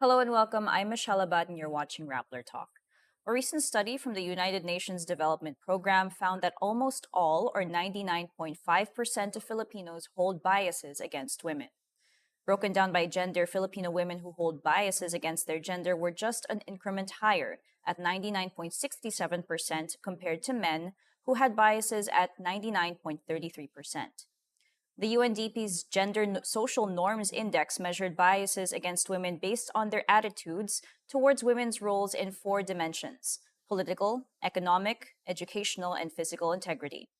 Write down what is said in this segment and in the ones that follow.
Hello and welcome. I'm Michelle Abad and you're watching Rappler Talk. A recent study from the United Nations Development Program found that almost all, or 99.5% of Filipinos hold biases against women. Broken down by gender, Filipino women who hold biases against their gender were just an increment higher at 99.67% compared to men who had biases at 99.33%. The UNDP's Social Norms Index measured biases against women based on their attitudes towards women's roles in four dimensions: political, economic, educational, and physical integrity.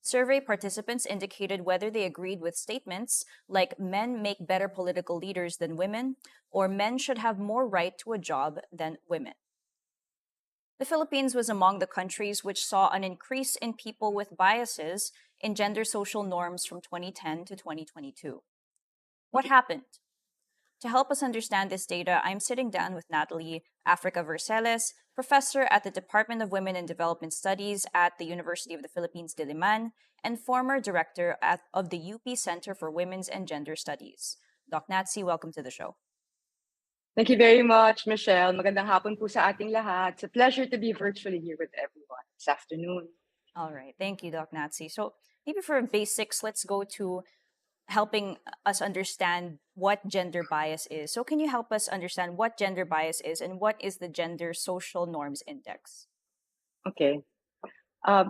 Survey participants indicated whether they agreed with statements like men make better political leaders than women, or men should have more right to a job than women. The Philippines was among the countries which saw an increase in people with biases in gender social norms from 2010 to 2022. What happened? To help us understand this data, I'm sitting down with Nathalie Africa-Verceles, professor at the Department of Women and Development Studies at the University of the Philippines, Diliman, and former director of the UP Center for Women's and Gender Studies. Doc Natsi, welcome to the show. Thank you very much, Michelle. Magandang hapon po sa ating lahat. It's a pleasure to be virtually here with everyone this afternoon. All right. Thank you, Doc Natsi. So maybe for basics, let's go to helping us understand what gender bias is. So can you help us understand what gender bias is and what is the Gender Social Norms Index? Okay.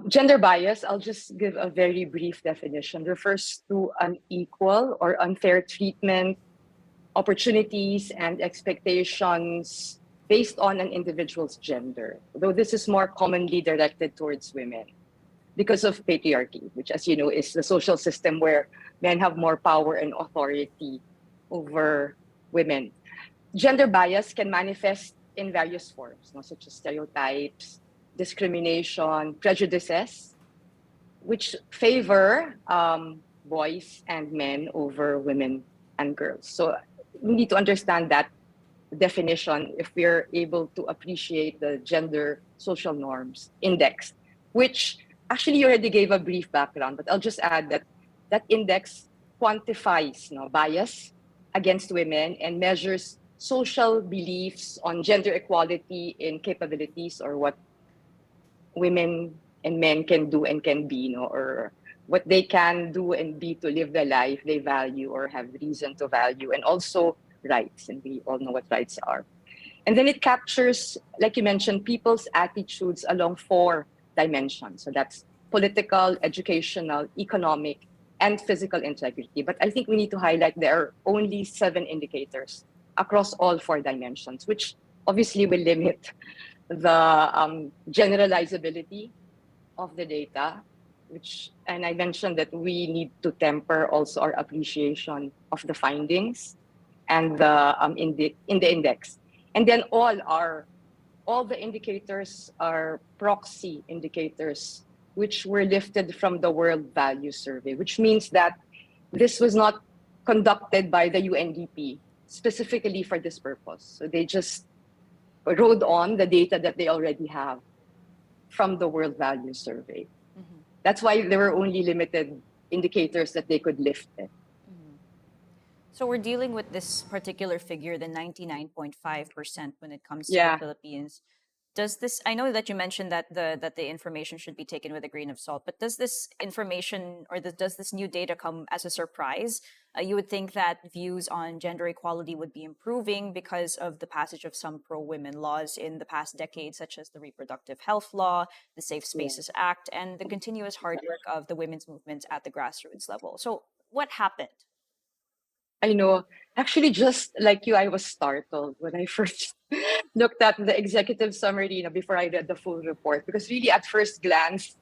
Gender bias, I'll just give a very brief definition, refers to unequal or unfair treatment, opportunities, and expectations based on an individual's gender, though this is more commonly directed towards women because of patriarchy, which, as you know, is the social system where men have more power and authority over women. Gender bias can manifest in various forms, such as stereotypes, discrimination, prejudices, which favor boys and men over women and girls. So we need to understand that definition if we're able to appreciate the Gender Social Norms Index, which actually you already gave a brief background, but I'll just add that that index quantifies bias against women and measures social beliefs on gender equality in capabilities, or what women and men can do and can be, or what they can do and be to live the life they value or have reason to value, and also rights, and we all know what rights are. And then it captures, like you mentioned, people's attitudes along four dimensions. So that's political, educational, economic, and physical integrity. But I think we need to highlight there are only 7 indicators across all 4 dimensions, which obviously will limit the generalizability of the data, and I mentioned that we need to temper also our appreciation of the findings and in the index. And then all the indicators are proxy indicators which were lifted from the World Values Survey, which means that this was not conducted by the UNDP specifically for this purpose. So they just rode on the data that they already have from the World Values Survey. Mm-hmm. That's why there were only limited indicators that they could lift it. Mm-hmm. So we're dealing with this particular figure, the 99.5% when it comes to the Philippines. Does this, I know that you mentioned that the information should be taken with a grain of salt, but does this information or does this new data come as a surprise? You would think that views on gender equality would be improving because of the passage of some pro-women laws in the past decade, such as the Reproductive Health Law, the Safe Spaces Act, and the continuous hard work of the women's movement at the grassroots level. So what happened? I know. Actually, just like you, I was startled when I first looked at the executive summary, before I read the full report, because really at first glance,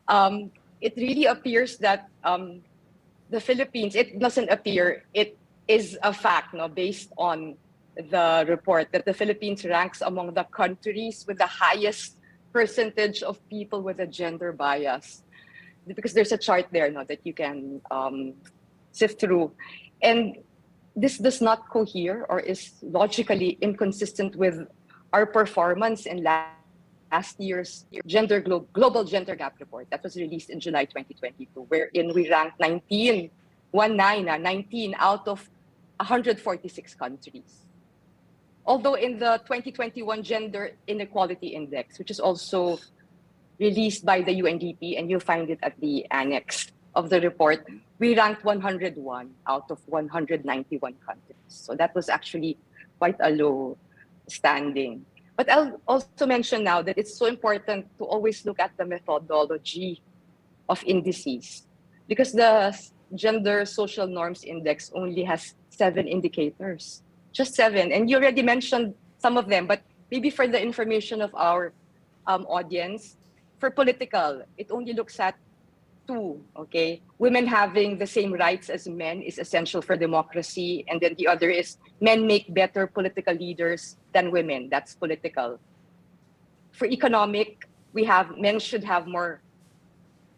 it really appears that the Philippines, it doesn't appear, it is a fact, based on the report, that the Philippines ranks among the countries with the highest percentage of people with a gender bias. Because there's a chart there that you can sift through. And this does not cohere or is logically inconsistent with our performance in last year's Global Gender Gap Report that was released in July 2022, wherein we ranked 19 out of 146 countries. Although in the 2021 Gender Inequality Index, which is also released by the UNDP, and you'll find it at the annex of the report, we ranked 101 out of 191 countries. So that was actually quite a low standing. But I'll also mention now that it's so important to always look at the methodology of indices, because the Gender Social Norms Index only has 7 indicators, just 7. And you already mentioned some of them, but maybe for the information of our audience, for political, it only looks at 2, okay? Women having the same rights as men is essential for democracy. And then the other is men make better political leaders than women. That's political. For economic, we have men should have more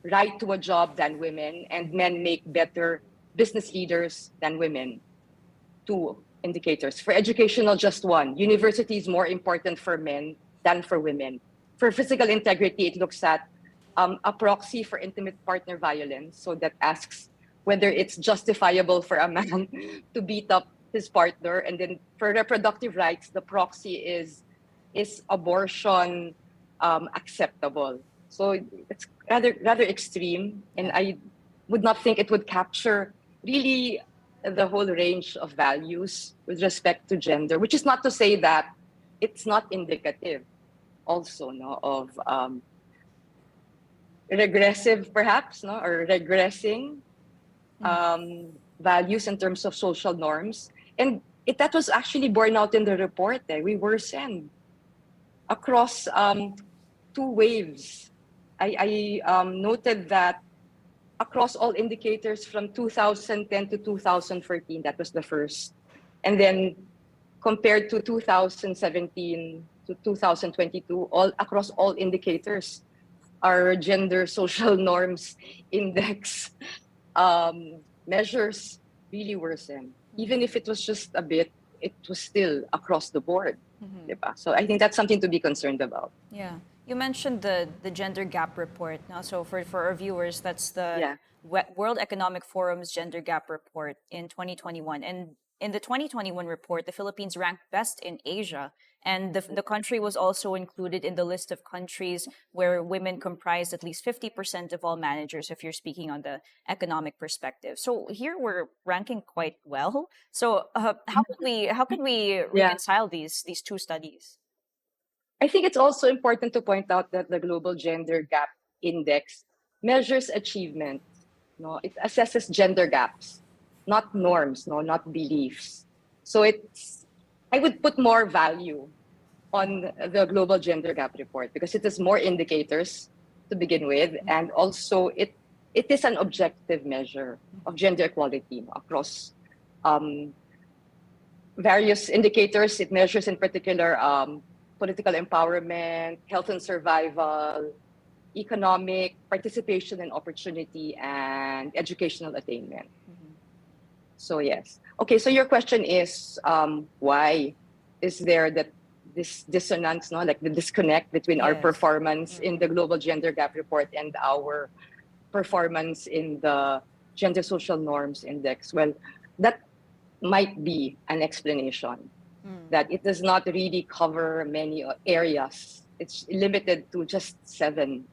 right to a job than women, and men make better business leaders than women. 2 indicators. For educational, just 1. University is more important for men than for women. For physical integrity, it looks at a proxy for intimate partner violence. So that asks whether it's justifiable for a man to beat up his partner. And then for reproductive rights, the proxy is abortion acceptable? So it's rather extreme, and I would not think it would capture really the whole range of values with respect to gender, which is not to say that it's not indicative also, no, of regressive perhaps, no, or regressing values in terms of social norms. And that was actually borne out in the report. We worsened across 2 waves. I noted that across all indicators from 2010 to 2014, that was the first. And then compared to 2017 to 2022, across all indicators, our gender social norms index measures really worsen. Even if it was just a bit, it was still across the board. So I think that's something to be concerned about. Yeah. You mentioned the gender gap report. Now, so for our viewers, that's the Yeah. World Economic Forum's gender gap report in 2021. And in the 2021 report, the Philippines ranked best in Asia. And the country was also included in the list of countries where women comprised at least 50% of all managers, if you're speaking on the economic perspective. So here we're ranking quite well. So how can we Yeah. reconcile these 2 studies? I think it's also important to point out that the Global Gender Gap Index measures achievement. No, it assesses gender gaps, not norms, no, not beliefs. So I would put more value on the Global Gender Gap Report because it has more indicators to begin with, and also it is an objective measure of gender equality across various indicators. It measures in particular political empowerment, health and survival, economic participation and opportunity, and educational attainment. So yes. Okay, so your question is why is there this dissonance, no, like the disconnect between our Yes. performance in the Global Gender Gap Report and our performance in the Gender Social Norms Index? Well, that might be an explanation. That it does not really cover many areas. It's limited to just 7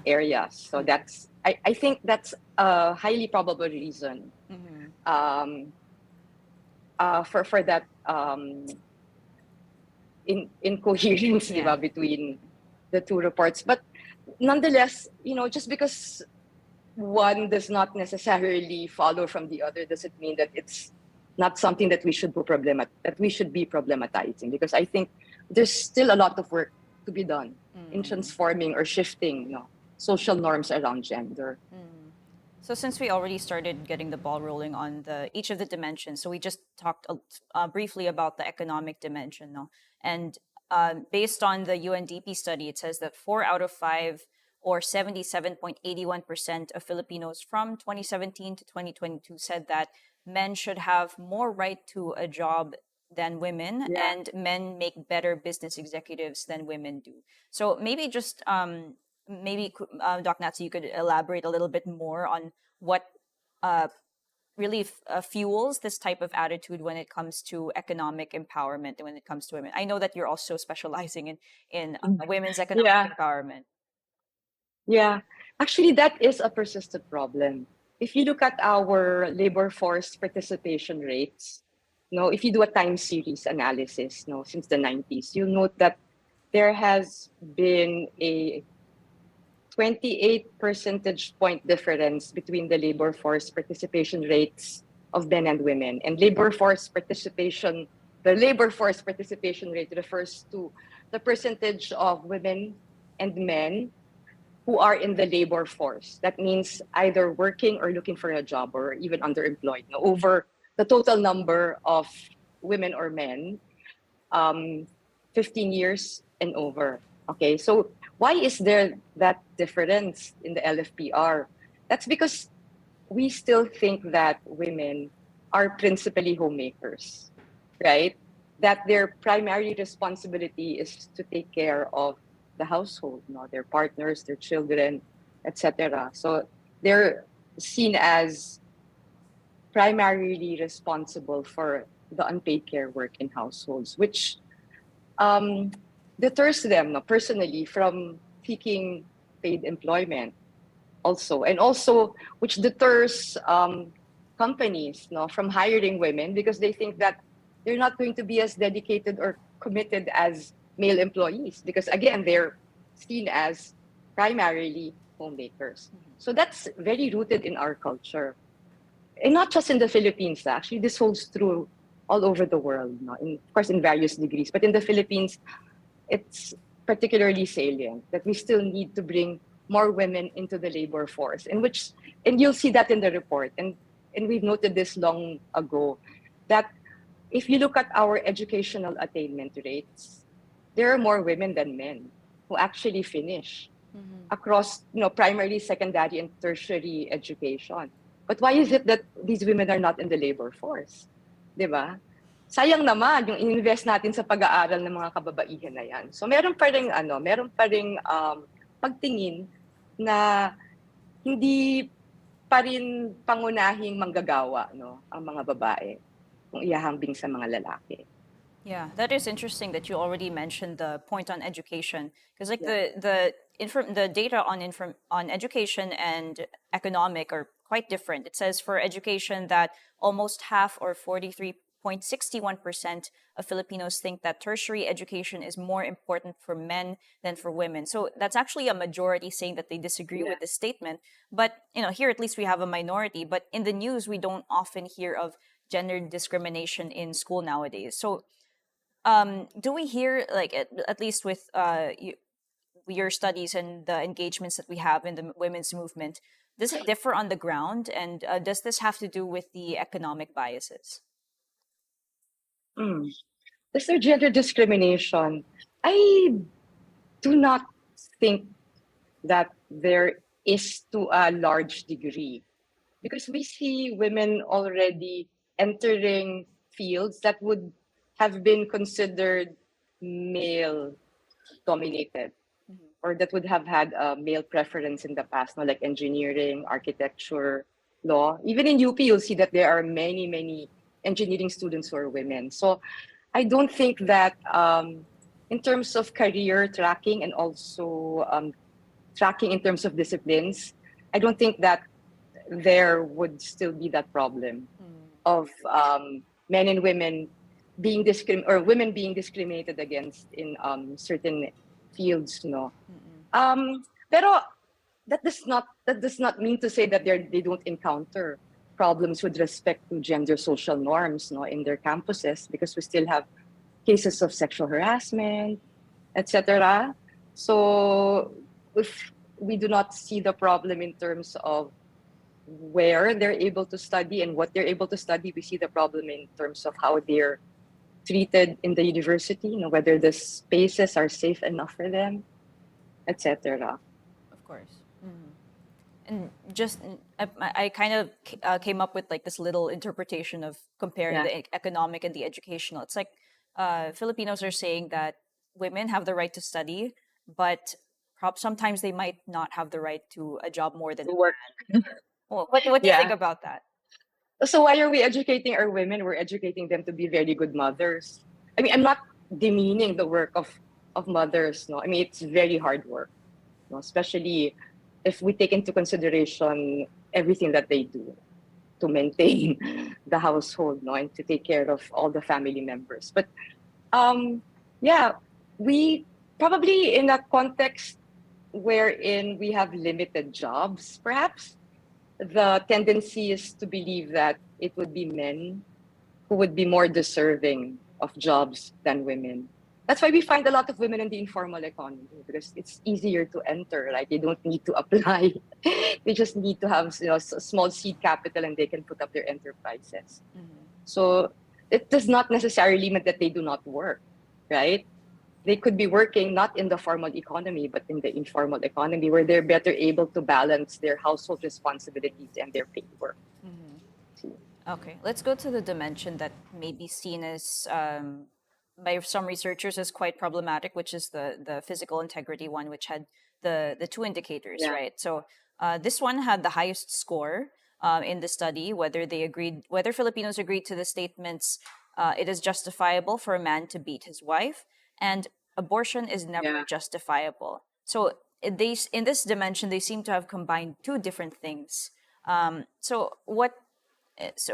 areas. So I think that's a highly probable reason for that incoherence between the 2 reports. But nonetheless, just because one does not necessarily follow from the other doesn't mean that it's not something that we should be problematizing, because I think there's still a lot of work to be done in transforming or shifting social norms around gender. So since we already started getting the ball rolling on each of the dimensions, so we just talked briefly about the economic dimension, no? And based on the UNDP study, it says that 4 out of 5 or 77.81% of Filipinos from 2017 to 2022 said that men should have more right to a job than women, and men make better business executives than women do. So maybe just Doc Natsu, you could elaborate a little bit more on what really fuels this type of attitude when it comes to economic empowerment and when it comes to women? I know that you're also specializing in women's economic Yeah, empowerment. yeah. Actually, that is a persistent problem. If you look at our labor force participation rates, if you do a time series analysis, since the 90s, you'll note that there has been a 28 percentage point difference between the labor force participation rates of men and women. And the labor force participation rate refers to the percentage of women and men who are in the labor force. That means either working or looking for a job or even underemployed. Over the total number of women or men, um, 15 years and over. Okay, so why is there that difference in the LFPR? That's because we still think that women are principally homemakers, right? That their primary responsibility is to take care of the household, their partners, their children, etc. So they're seen as primarily responsible for the unpaid care work in households, which um, deters them personally from seeking paid employment also, and also which deters companies from hiring women because they think that they're not going to be as dedicated or committed as male employees because again they're seen as primarily homemakers. So that's very rooted in our culture, and not just in the Philippines. Actually, this holds true all over the world, of course in various degrees, but in the Philippines it's particularly salient that we still need to bring more women into the labor force, and you'll see that in the report, and we've noted this long ago, that if you look at our educational attainment rates, there are more women than men who actually finish across primary, secondary, and tertiary education. But why is it that these women are not in the labor force? Di ba? Sayang naman yung invest natin sa pag-aaral ng mga kababaihan na yan. So meron pa ring pagtingin na hindi pa rin pangunahing manggagawa ang mga babae kung ihahambing sa mga lalaki. Yeah, that is interesting that you already mentioned the point on education because like Yeah. the data on education and economic are quite different. It says for education that almost half or 43.61% of Filipinos think that tertiary education is more important for men than for women. So that's actually a majority saying that they disagree with this statement. But here at least we have a minority, but in the news we don't often hear of gender discrimination in school nowadays. So do we hear like at least with your studies and the engagements that we have in the women's movement, does it differ on the ground, and does this have to do with the economic biases? Mm. Is there gender discrimination? I do not think that there is to a large degree because we see women already entering fields that would have been considered male dominated or that would have had a male preference in the past, like engineering, architecture, law. Even in UP, you'll see that there are many, many engineering students who are women. So I don't think that in terms of career tracking and also tracking in terms of disciplines, I don't think that there would still be that problem of men and women being or women being discriminated against in certain fields, pero that does not mean to say that they don't encounter problems with respect to gender social norms, in their campuses, because we still have cases of sexual harassment, etc. So if we do not see the problem in terms of where they're able to study and what they're able to study, we see the problem in terms of how they're treated in the university, whether the spaces are safe enough for them, etc. Of course. And just I kind of came up with like this little interpretation of comparing Yeah. the economic and the educational. It's like Filipinos are saying that women have the right to study, but sometimes they might not have the right to a job more than To a work. man. Well, what do you think Yeah. about that? So why are we educating our women? We're educating them to be very good mothers. I mean, I'm not demeaning the work of mothers. No, I mean it's very hard work. No, especially if we take into consideration everything that they do to maintain the household, no, and to take care of all the family members. But um, yeah, we probably in a context wherein we have limited jobs, perhaps the tendency is to believe that it would be men who would be more deserving of jobs than women. That's why we find a lot of women in the informal economy because it's easier to enter. Like they don't need to apply; they just need to have small seed capital and they can put up their enterprises. So it does not necessarily mean that they do not work, right? They could be working not in the formal economy, but in the informal economy where they're better able to balance their household responsibilities and their paid work. Okay, let's go to the dimension that may be seen as by some researchers as quite problematic, which is the physical integrity one, which had the two indicators, Yeah. right? So this one had the highest score in the study, whether Filipinos agreed to the statements, it is justifiable for a man to beat his wife, and abortion is never Yeah. justifiable. So in this dimension, they seem to have combined two different things. So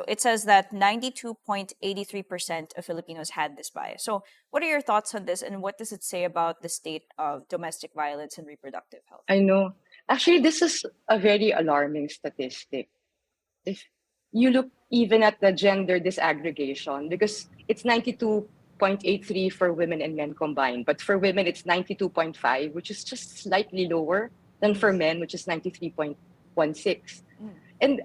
it says that 92.83% of Filipinos had this bias. So what are your thoughts on this, and what does it say about the state of domestic violence and reproductive health? I know. Actually, this is a very alarming statistic. If you look even at the gender disaggregation, because it's 92.83 for women and men combined, but for women it's 92.5, which is just slightly lower than for men, which is 93.16. And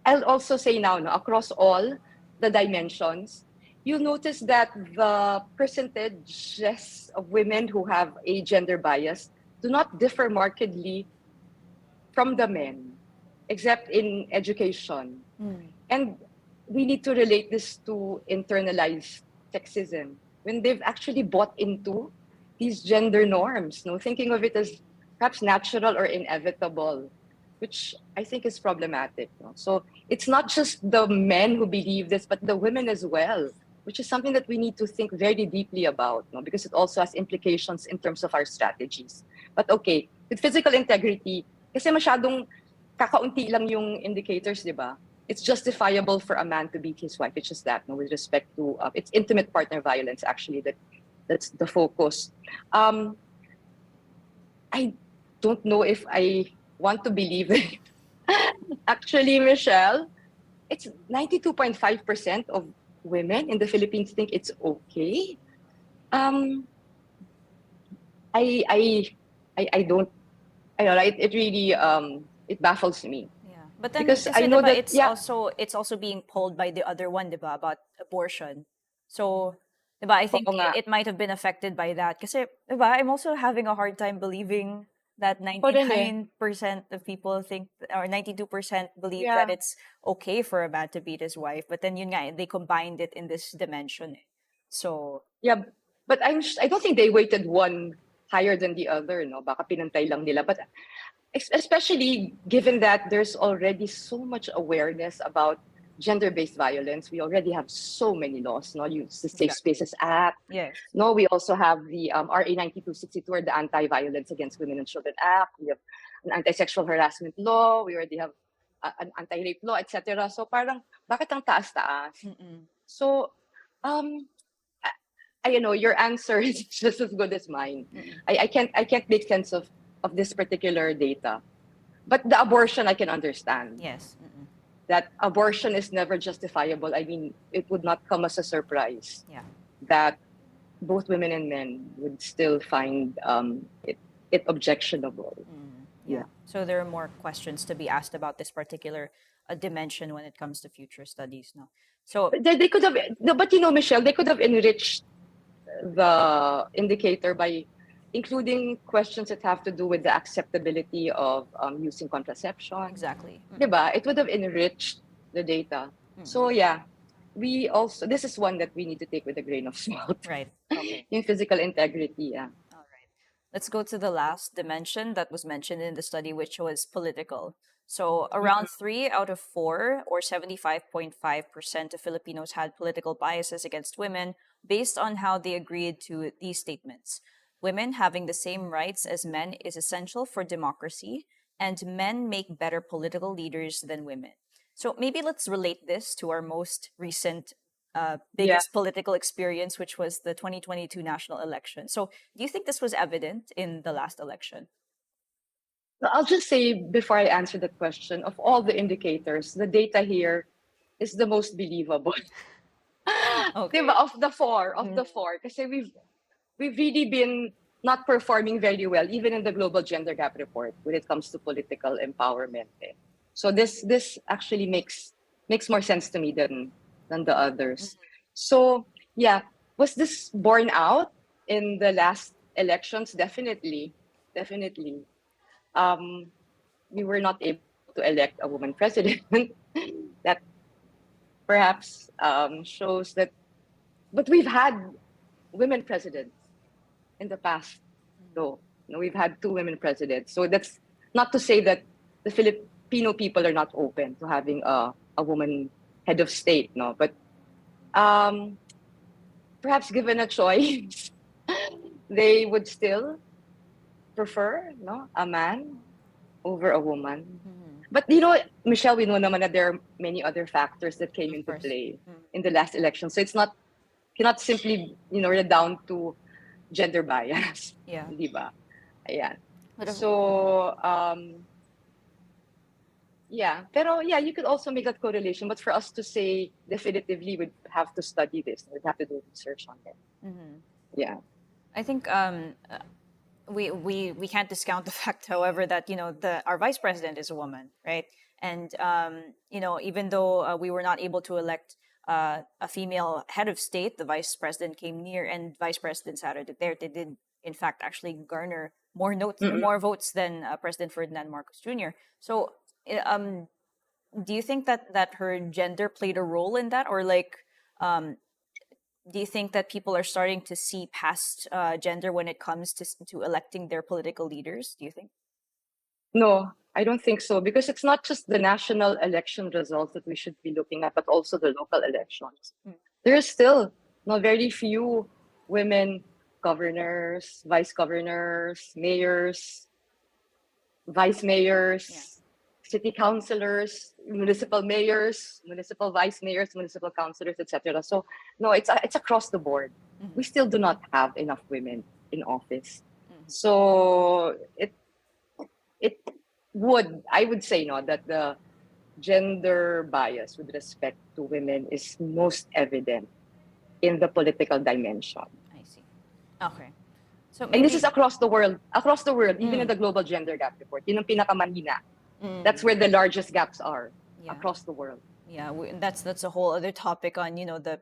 I'll also say now, no, across all the dimensions, you'll notice that the percentages of women who have a gender bias do not differ markedly from the men, except in education. And we need to relate this to internalized sexism when they've actually bought into these gender norms, no, thinking of it as perhaps natural or inevitable, which I think is problematic. No? So it's not just the men who believe this, but the women as well, which is something that we need to think very deeply about, no? Because it also has implications in terms of our strategies. But okay, with physical integrity, kasi masyadong kakaunti lang yung indicators, di ba? It's justifiable for a man to beat his wife. It's just that, no, with respect to it's intimate partner violence. Actually, that's the focus. I don't know if I want to believe it. Actually, Michelle, it's 92.5% of women in the Philippines think it's okay. Um, I I I don't. I know, right? It really it baffles me Yeah, but then because kasi I know diba, that yeah. it's also being pulled by the other one, diba, about abortion. So, diba, I think Oo nga. it might have been affected by that. Kasi, diba, I'm also having a hard time believing that Ako rin eh. 99% of people think, or 92% believe that Yeah. it's okay for a man to beat his wife. But then yun nga, they combined it in this dimension. So, Yeah, but I don't think they weighted one higher than the other, no? Baka pinantay lang nila. But especially given that there's already so much awareness about gender-based violence, we already have so many laws, no? The Safe exactly. Spaces Act. Yes. No, we also have the RA 9262, or the Anti-Violence Against Women and Children Act. We have an anti-sexual harassment law. We already have an anti-rape law, etc. So parang, bakit ang taas-taas? So, um, you know, your answer is just as good as mine. I can't make sense of this particular data. But the abortion I can understand. Yes. That abortion is never justifiable. I mean, it would not come as a surprise. Yeah. That both women and men would still find it objectionable. Yeah. So there are more questions to be asked about this particular dimension when it comes to future studies. No. So But they could have, no, but you know, Michelle, they could have enriched the indicator by including questions that have to do with the acceptability of using contraception. exactly. Diba? It would have enriched the data. So yeah, we also, this is one that we need to take with a grain of salt. Right. Okay. In physical integrity, yeah. All right. Let's go to the last dimension that was mentioned in the study, which was political. So around 3 out of 4, or 75.5% of Filipinos had political biases against women based on how they agreed to these statements. Women having the same rights as men is essential for democracy, and men make better political leaders than women. So maybe let's relate this to our most recent, Yeah. biggest political experience, which was the 2022 national election. So do you think this was evident in the last election? I'll just say before I answer the question, of all the indicators, the data here is the most believable. Okay. Diba? Of the four, kasi we've really been not performing very well, even in the Global Gender Gap Report, when it comes to political empowerment. Eh. So this actually makes more sense to me than the others. So yeah, was this borne out in the last elections? Definitely, definitely. Um, we were not able to elect a woman president. That perhaps shows that, but we've had women presidents in the past, though. You know, we've had two women presidents. So that's not to say that the Filipino people are not open to having a woman head of state, no. But um, perhaps given a choice, they would still prefer, no, a man over a woman. But you know, Michelle, we know naman that there are many other factors that came Of into course. play in the last election. So it's not cannot simply, read down to gender bias, Yeah. di ba? Ayan. But So, yeah. Pero yeah, you could also make that correlation. But for us to say definitively, we'd have to study this. We'd have to do research on it. Yeah. I think we can't discount the fact, however, that the our vice president is a woman, right? And even though we were not able to elect a female head of state, the vice president came near, and Vice President Sara Duterte did, in fact, actually garner Mm-mm. more votes than President Ferdinand Marcos Jr. So, do you think that her gender played a role in that, or like, um, do you think that people are starting to see past gender when it comes to electing their political leaders? Do you think? No, I don't think so, because it's not just the national election results that we should be looking at, but also the local elections. There are still not very few women governors, vice governors, mayors, vice mayors, city councilors, municipal mayors, municipal vice mayors, municipal councilors, etc. So no, it's across the board. We still do not have enough women in office. So it would, I would say, no, that the gender bias with respect to women is most evident in the political dimension. I see. Okay. So And this is maybe. across the world, even in the Global Gender Gap Report. Yun ang pinakamanhina. That's where the largest gaps are Yeah. across the world. Yeah, that's a whole other topic on the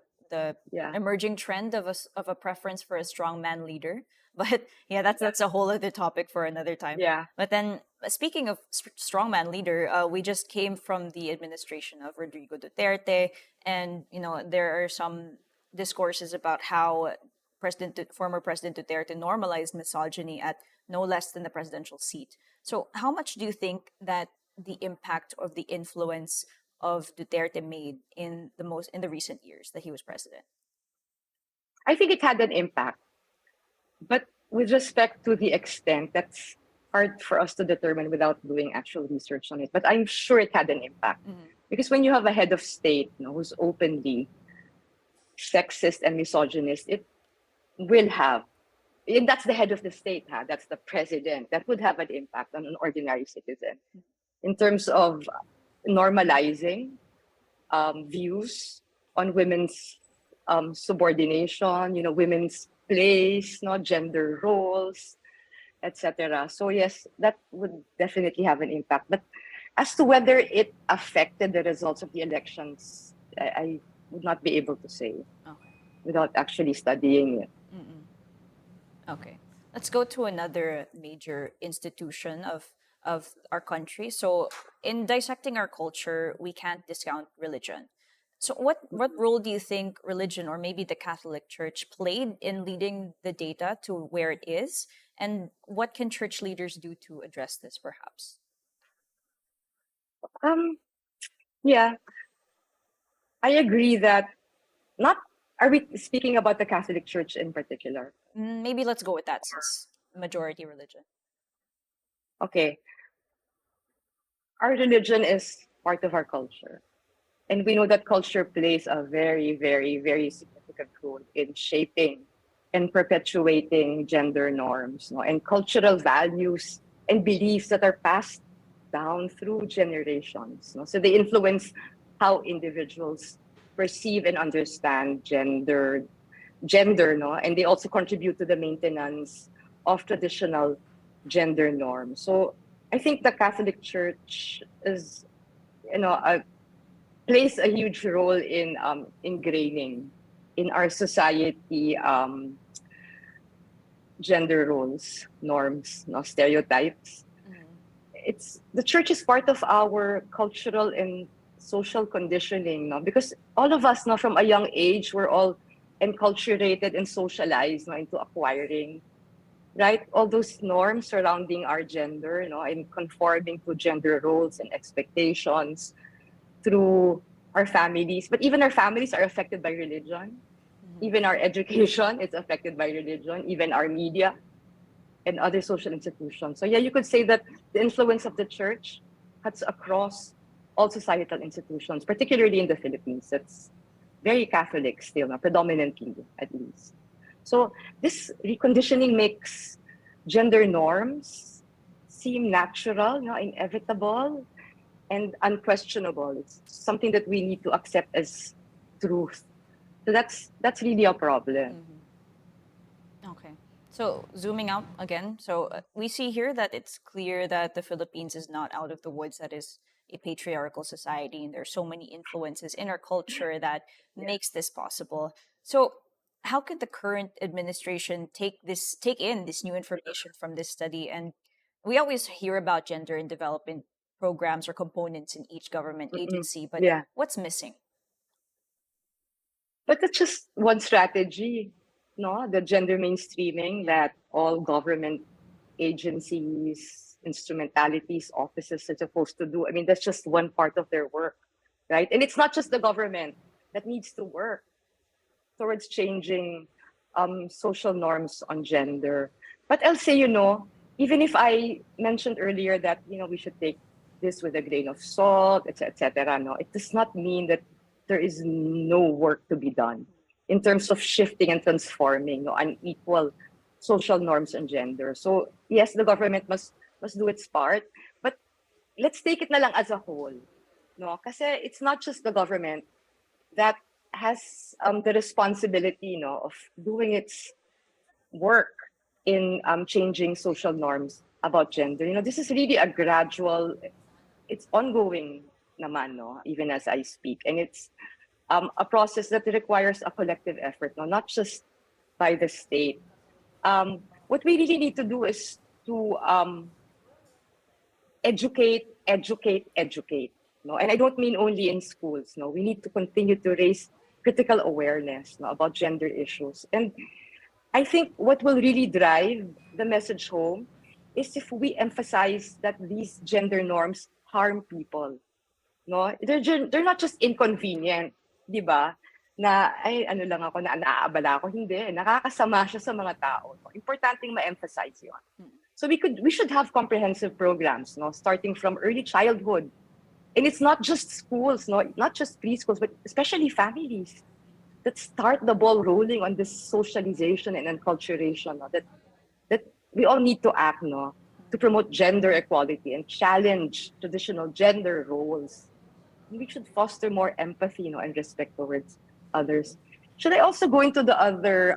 Yeah. emerging trend of a preference for a strong man leader. But yeah, that's a whole other topic for another time. Yeah. But then, speaking of strongman leader, we just came from the administration of Rodrigo Duterte, and there are some discourses about how former President Duterte normalized misogyny at no less than the presidential seat. So, how much do you think that the impact of the influence of Duterte made in the recent years that he was president? I think it had an impact. But with respect to the extent, that's hard for us to determine without doing actual research on it. But I'm sure it had an impact. Because when you have a head of state, who's openly sexist and misogynist, it will have, and that's the head of the state, that's the president, that would have an impact on an ordinary citizen in terms of normalizing views on women's subordination, women's place, gender roles, etc. So yes, that would definitely have an impact. But as to whether it affected the results of the elections, I would not be able to say without actually studying it. Okay. Let's go to another major institution of our country. So, in dissecting our culture, we can't discount religion. So, what role do you think religion, or maybe the Catholic Church, played in leading the data to where it is? And what can church leaders do to address this, perhaps? Um, yeah, I agree that not. Are we speaking about the Catholic Church in particular? Maybe let's go with that since majority religion. Okay, our religion is part of our culture. And we know that culture plays a very, very, very significant role in shaping and perpetuating gender norms, no? And cultural values and beliefs that are passed down through generations. No? So they influence how individuals perceive and understand gender, no? And they also contribute to the maintenance of traditional gender norms. So I think the Catholic Church is, a plays a huge role in ingraining in our society gender roles, norms, no stereotypes. It's the church is part of our cultural and social conditioning, no? Because all of us, no, from a young age, we're all enculturated and socialized, no, into acquiring right all those norms surrounding our gender, and conforming to gender roles and expectations through our families. But even our families are affected by religion. Even our education is affected by religion, even our media and other social institutions. So, yeah, you could say that the influence of the church cuts across all societal institutions, particularly in the Philippines. It's very Catholic still, predominantly at least. So, this reconditioning makes gender norms seem natural, inevitable, and unquestionable. It's something that we need to accept as truth. So that's really a problem. Okay. So zooming out again, so we see here that it's clear that the Philippines is not out of the woods. That is a patriarchal society, and there's so many influences in our culture that makes this possible. So, how could the current administration take in this new information from this study? And we always hear about gender and development programs or components in each government Mm-mm. agency, but Yeah, what's missing? but that's just one strategy, no? The gender mainstreaming that all government agencies, instrumentalities, offices are supposed to do. I mean, that's just one part of their work, right? And it's not just the government that needs to work towards changing social norms on gender. But I'll say, even if I mentioned earlier that, we should take this with a grain of salt, etc., no, it does not mean that there is no work to be done in terms of shifting and transforming, unequal social norms on gender. So yes, the government must do its part, but let's take it na lang as a whole, no? Kasi it's not just the government that has the responsibility, of doing its work in changing social norms about gender. This is really a gradual, it's ongoing naman, no, even as I speak. And it's a process that requires a collective effort, no, not just by the state. What we really need to do is to educate. No, and I don't mean only in schools. No, we need to continue to raise critical awareness, no, about gender issues. And I think what will really drive the message home is if we emphasize that these gender norms harm people. No, they're not just inconvenient, di ba? Na ay ano lang ako na naaabala ako, hindi, nakakasama siya sa mga tao. No? Importanteng ma-emphasize 'yon. So we should have comprehensive programs, no, starting from early childhood. And it's not just schools, no, not just preschools, but especially families that start the ball rolling on this socialization and enculturation, no, that we all need to act, no, to promote gender equality and challenge traditional gender roles. We should foster more empathy, and respect towards others. Should I also go into the other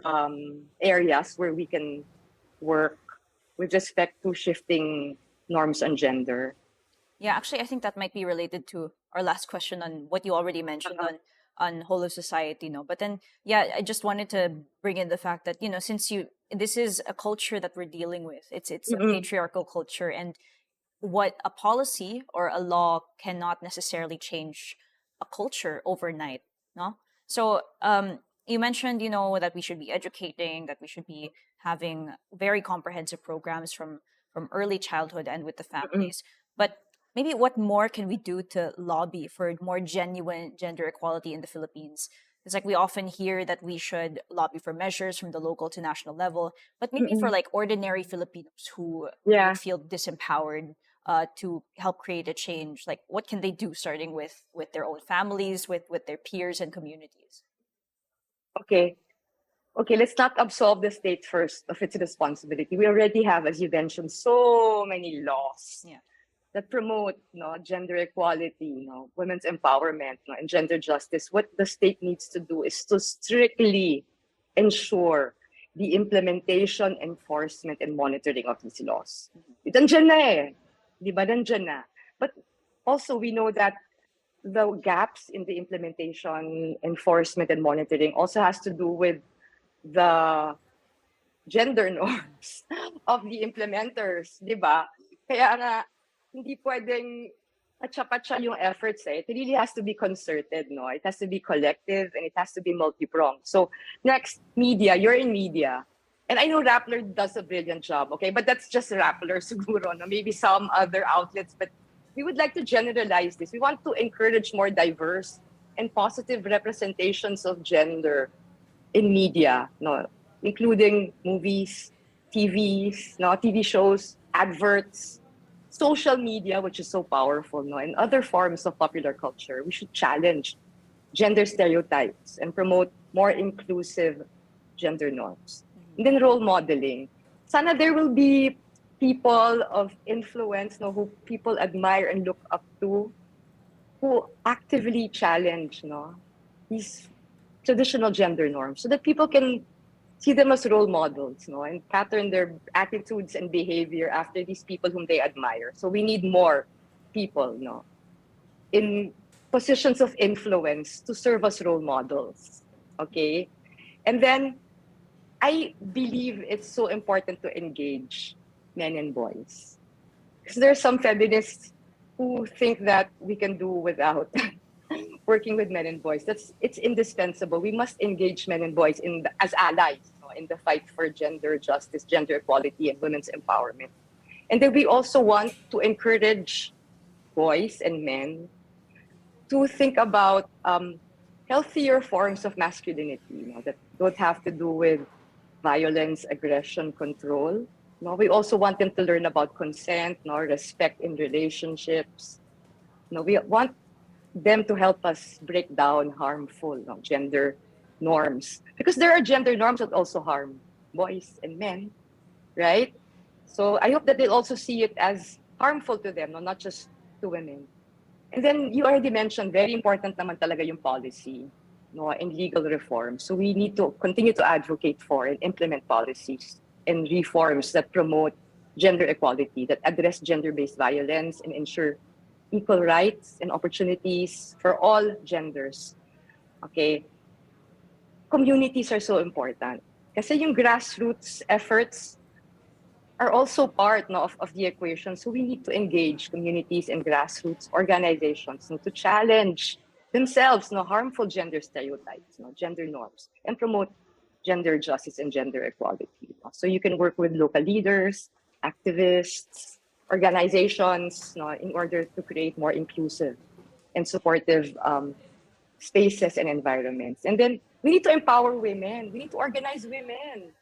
areas where we can work with respect to shifting norms on gender? Yeah, actually, I think that might be related to our last question on what you already mentioned Uh-huh. on whole of society, no. But then, yeah, I just wanted to bring in the fact that since this is a culture that we're dealing with, it's a Mm-mm. patriarchal culture, and what a policy or a law cannot necessarily change a culture overnight, no. So, you mentioned that we should be educating, that we should be having very comprehensive programs from early childhood and with the Mm-mm. families, but maybe what more can we do to lobby for more genuine gender equality in the Philippines? It's like we often hear that we should lobby for measures from the local to national level, but maybe for Mm-mm. like ordinary Filipinos who Yeah. feel disempowered to help create a change, like what can they do, starting with their own families, with their peers and communities? Okay. Okay, let's not absolve the state first of its responsibility. We already have, as you mentioned, so many laws Yeah. that promote gender equality, women's empowerment, and gender justice. What the state needs to do is to strictly ensure the implementation, enforcement, and monitoring of these laws. Nandiyan na eh. Di ba? Nandiyan na. But also, we know that the gaps in the implementation, enforcement, and monitoring also has to do with the gender norms of the implementers, di ba? Kaya nga, hindi pwedeng atsa-patsa yung efforts eh. It really has to be concerted, no? It has to be collective and it has to be multi-pronged. So next, media. You're in media. And I know Rappler does a brilliant job, okay? But that's just Rappler siguro, no? Maybe some other outlets, but we would like to generalize this. We want to encourage more diverse and positive representations of gender in media, no, including movies, TVs, no, TV shows, adverts, social media, which is so powerful, no, and other forms of popular culture. We should challenge gender stereotypes and promote more inclusive gender norms. And then role modeling. Sana there will be people of influence, no, who people admire and look up to, who actively challenge, no, these traditional gender norms so that people can see them as role models, no, and pattern their attitudes and behavior after these people whom they admire. So we need more people, no, in positions of influence to serve as role models. Okay? And then I believe it's so important to engage men and boys. Because there are some feminists who think that we can do without working with men and boys. It's indispensable. We must engage men and boys as allies, in the fight for gender justice, gender equality, and women's empowerment. And then we also want to encourage boys and men to think about healthier forms of masculinity, that don't have to do with violence, aggression, control. No, we also want them to learn about consent, respect in relationships. No, we want them to help us break down harmful gender norms, because there are gender norms that also harm boys and men, right? So I hope that they'll also see it as harmful to them, not just to women. And then you already mentioned, very important naman talaga yung policy, and legal reform. So we need to continue to advocate for and implement policies and reforms that promote gender equality, that address gender-based violence and ensure equal rights and opportunities for all genders. Okay? Communities are so important. Kasi yung grassroots efforts are also part, of the equation. So we need to engage communities and grassroots organizations, to challenge themselves, harmful gender stereotypes, gender norms, and promote gender justice and gender equality. So you can work with local leaders, activists, organizations, in order to create more inclusive and supportive spaces and environments. And then we need to empower women. We need to organize women.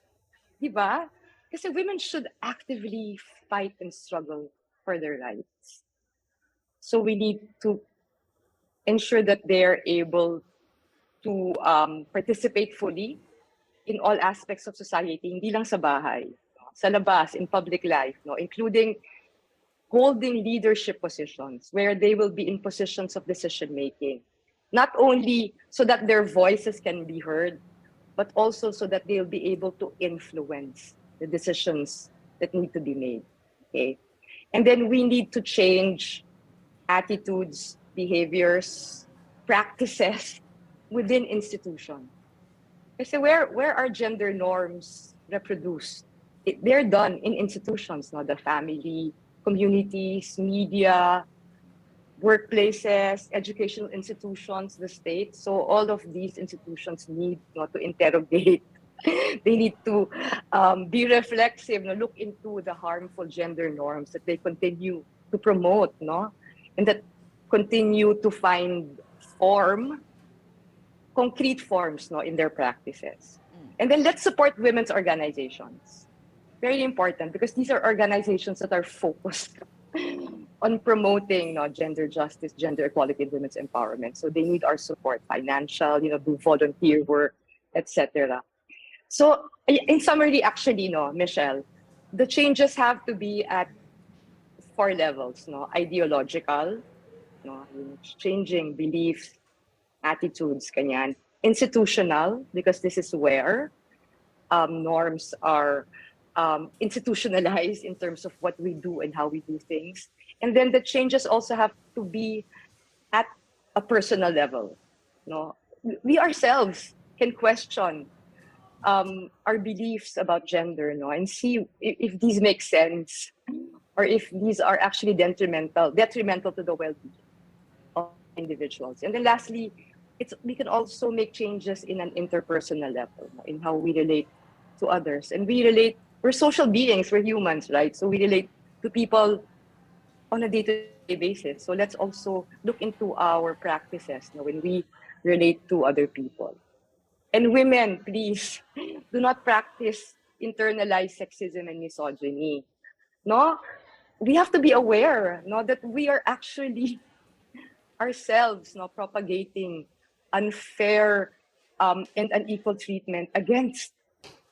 Diba? Kasi women should actively fight and struggle for their rights. So we need to ensure that they are able to participate fully in all aspects of society, hindi lang sa bahay, sa labas, in public life, including holding leadership positions where they will be in positions of decision making. Not only so that their voices can be heard, but also so that they'll be able to influence the decisions that need to be made. Okay. And then we need to change attitudes, behaviors, practices within institutions. Kasi where are gender norms reproduced? They're done in institutions, the family, communities, media, workplaces, educational institutions, the state. So all of these institutions need to interrogate. They need to be reflexive, look into the harmful gender norms that they continue to promote, and that continue to find form, concrete forms, no, in their practices. And then let's support women's organizations. Very important, because these are organizations that are focused on promoting, no, gender justice, gender equality, and women's empowerment. So they need our support, financial, do volunteer work, etc. So in summary, actually, no, Michelle, the changes have to be at four levels, no, ideological, no, changing beliefs, attitudes, kanyan. Institutional, because this is where norms are institutionalized in terms of what we do and how we do things. And then the changes also have to be at a personal level. No, we ourselves can question our beliefs about gender, no, and see if these make sense, or if these are actually detrimental to the well-being of individuals. And then lastly, we can also make changes in an interpersonal level, in how we relate to others. And we're social beings, we're humans, right? So we relate to people on a day-to-day basis. So let's also look into our practices, when we relate to other people. And women, please, do not practice internalized sexism and misogyny. No, we have to be aware, that we are actually ourselves, propagating unfair and unequal treatment against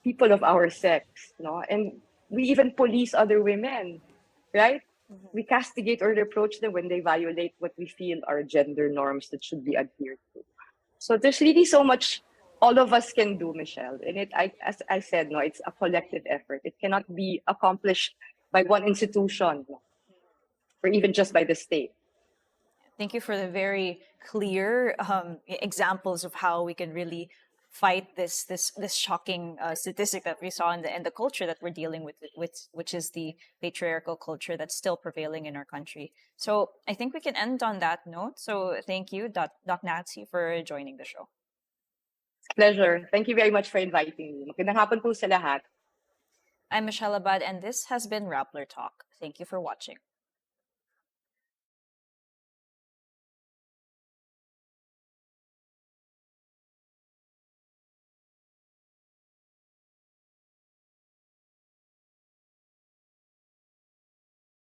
people of our sex, and we even police other women, right? We castigate or reproach them when they violate what we feel are gender norms that should be adhered to. So there's really so much all of us can do, Michelle. And as I said, it's a collective effort. It cannot be accomplished by one institution, or even just by the state. Thank you for the very clear examples of how we can really fight this shocking statistic that we saw in the culture that we're dealing with, which is the patriarchal culture that's still prevailing in our country. So I think we can end on that note. So thank you, Doc Nancy, for joining the show. Pleasure. Thank you very much for inviting me. Magandang hapon po sa lahat. I'm Michelle Abad, and this has been Rappler Talk. Thank you for watching.